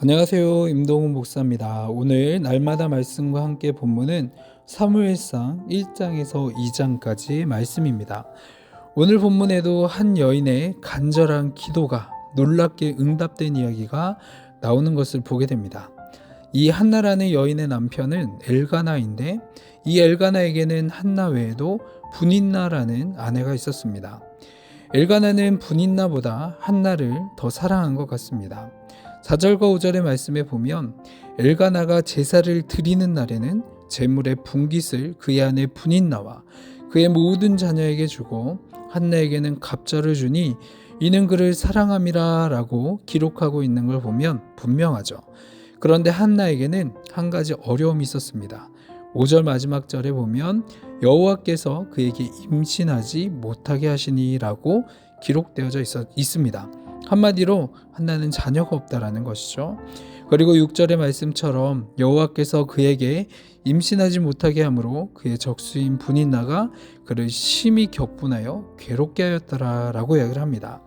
안녕하세요. 임동훈 목사입니다. 오늘 날마다 말씀과 함께 본문은 사무엘상 1장에서 2장까지 말씀입니다. 오늘 본문에도 한 여인의 간절한 기도가 놀랍게 응답된 이야기가 나오는 것을 보게 됩니다. 이 한나라는 여인의 남편은 엘가나인데 이 엘가나에게는 한나 외에도 분인나라는 아내가 있었습니다. 엘가나는 분인나보다 한나를 더 사랑한 것 같습니다. 4절과 5절의 말씀에 보면 엘가나가 제사를 드리는 날에는 제물의 분깃을 그의 아내 분인나와 그의 모든 자녀에게 주고 한나에게는 갑절을 주니 이는 그를 사랑함이라 라고 기록하고 있는 걸 보면 분명하죠. 그런데 한나에게는 한 가지 어려움이 있었습니다. 5절 마지막 절에 보면 여호와께서 그에게 임신하지 못하게 하시니 라고 기록되어져 있습니다. 한마디로 한나는 자녀가 없다라는 것이죠. 그리고 6절의 말씀처럼 여호와께서 그에게 임신하지 못하게 하므로 그의 적수인 분인나가 그를 심히 격분하여 괴롭게 하였더라라고 이야기를 합니다.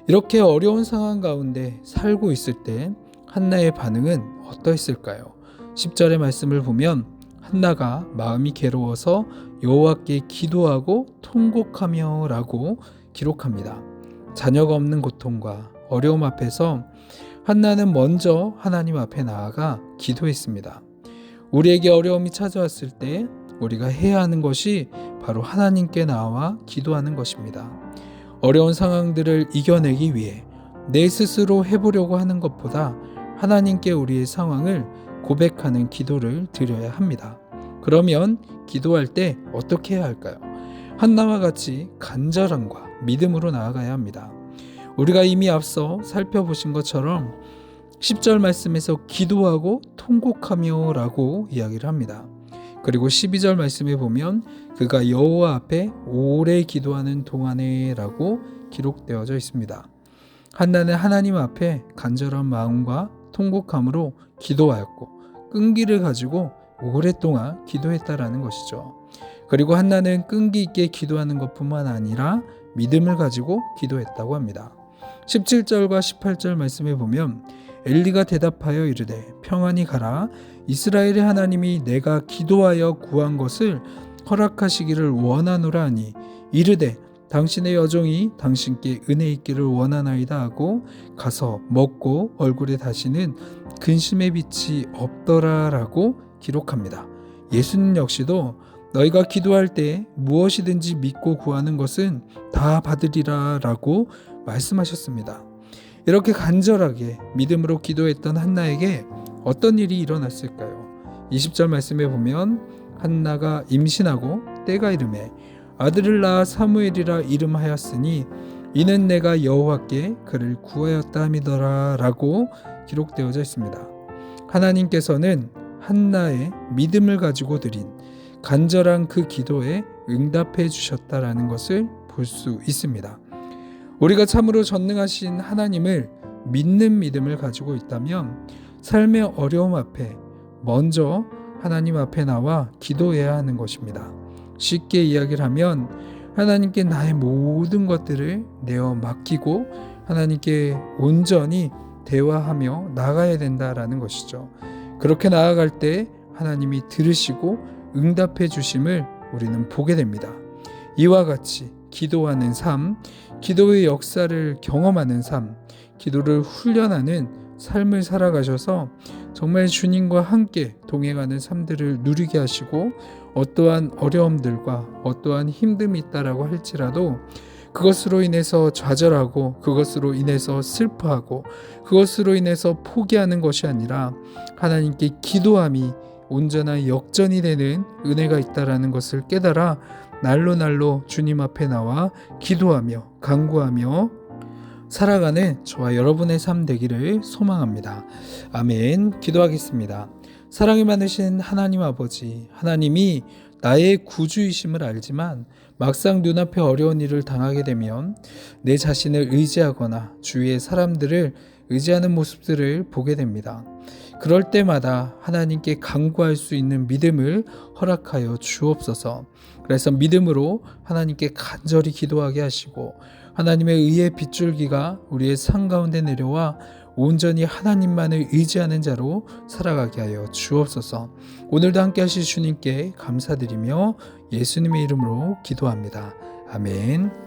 이렇게 어려운 상황 가운데 살고 있을 때 한나의 반응은 어떠했을까요? 10절의 말씀을 보면 한나가 마음이 괴로워서 여호와께 기도하고 통곡하며 라고 기록합니다. 자녀가 없는 고통과 어려움 앞에서 한나는 먼저 하나님 앞에 나아가 기도했습니다. 우리에게 어려움이 찾아왔을 때 우리가 해야 하는 것이 바로 하나님께 나와 기도하는 것입니다. 어려운 상황들을 이겨내기 위해 내 스스로 해보려고 하는 것보다 하나님께 우리의 상황을 고백하는 기도를 드려야 합니다. 그러면 기도할 때 어떻게 해야 할까요? 한나와 같이 간절함과 믿음으로 나아가야 합니다. 우리가 이미 앞서 살펴보신 것처럼 10절 말씀에서 기도하고 통곡하며 라고 이야기를 합니다. 그리고 12절 말씀에 보면 그가 여호와 앞에 오래 기도하는 동안에 라고 기록되어져 있습니다. 한나는 하나님 앞에 간절한 마음과 통곡함으로 기도하였고 끈기를 가지고 오랫동안 기도했다라는 것이죠. 그리고 한나는 끈기 있게 기도하는 것뿐만 아니라 믿음을 가지고 기도했다고 합니다. 17절과 18절 말씀에 보면 엘리가 대답하여 이르되 평안히 가라. 이스라엘의 하나님이 내가 기도하여 구한 것을 허락하시기를 원하노라 하니 이르되 당신의 여종이 당신께 은혜 있기를 원하나이다 하고 가서 먹고 얼굴에 다시는 근심의 빛이 없더라 라고 기록합니다. 예수님 역시도 너희가 기도할 때 무엇이든지 믿고 구하는 것은 다 받으리라 라고 말씀하셨습니다. 이렇게 간절하게 믿음으로 기도했던 한나에게 어떤 일이 일어났을까요? 20절 말씀에 보면 한나가 임신하고 때가 이르매 아들을 낳아 사무엘이라 이름하였으니 이는 내가 여호와께 그를 구하였다 함이더라 라고 기록되어져 있습니다. 하나님께서는 한나의 믿음을 가지고 드린 간절한 그 기도에 응답해 주셨다라는 것을 볼 수 있습니다. 우리가 참으로 전능하신 하나님을 믿는 믿음을 가지고 있다면 삶의 어려움 앞에 먼저 하나님 앞에 나와 기도해야 하는 것입니다. 쉽게 이야기를 하면 하나님께 나의 모든 것들을 내어 맡기고 하나님께 온전히 대화하며 나가야 된다라는 것이죠. 그렇게 나아갈 때 하나님이 들으시고 응답해 주심을 우리는 보게 됩니다. 이와 같이 기도하는 삶, 기도의 역사를 경험하는 삶, 기도를 훈련하는 삶을 살아가셔서 정말 주님과 함께 동행하는 삶들을 누리게 하시고 어떠한 어려움들과 어떠한 힘듦이 있다라고 할지라도 그것으로 인해서 좌절하고 그것으로 인해서 슬퍼하고 그것으로 인해서 포기하는 것이 아니라 하나님께 기도함이 온전한 역전이 되는 은혜가 있다라는 것을 깨달아 날로 주님 앞에 나와 기도하며 간구하며 살아가는 저와 여러분의 삶 되기를 소망합니다. 아멘. 기도하겠습니다. 사랑이 많으신 하나님 아버지, 하나님이 나의 구주이심을 알지만 막상 눈앞에 어려운 일을 당하게 되면 내 자신을 의지하거나 주위의 사람들을 의지하는 모습들을 보게 됩니다. 그럴 때마다 하나님께 간구할 수 있는 믿음을 허락하여 주옵소서. 그래서 믿음으로 하나님께 간절히 기도하게 하시고 하나님의 의의 빗줄기가 우리의 삶 가운데 내려와 온전히 하나님만을 의지하는 자로 살아가게 하여 주옵소서. 오늘도 함께 하실 주님께 감사드리며 예수님의 이름으로 기도합니다. 아멘.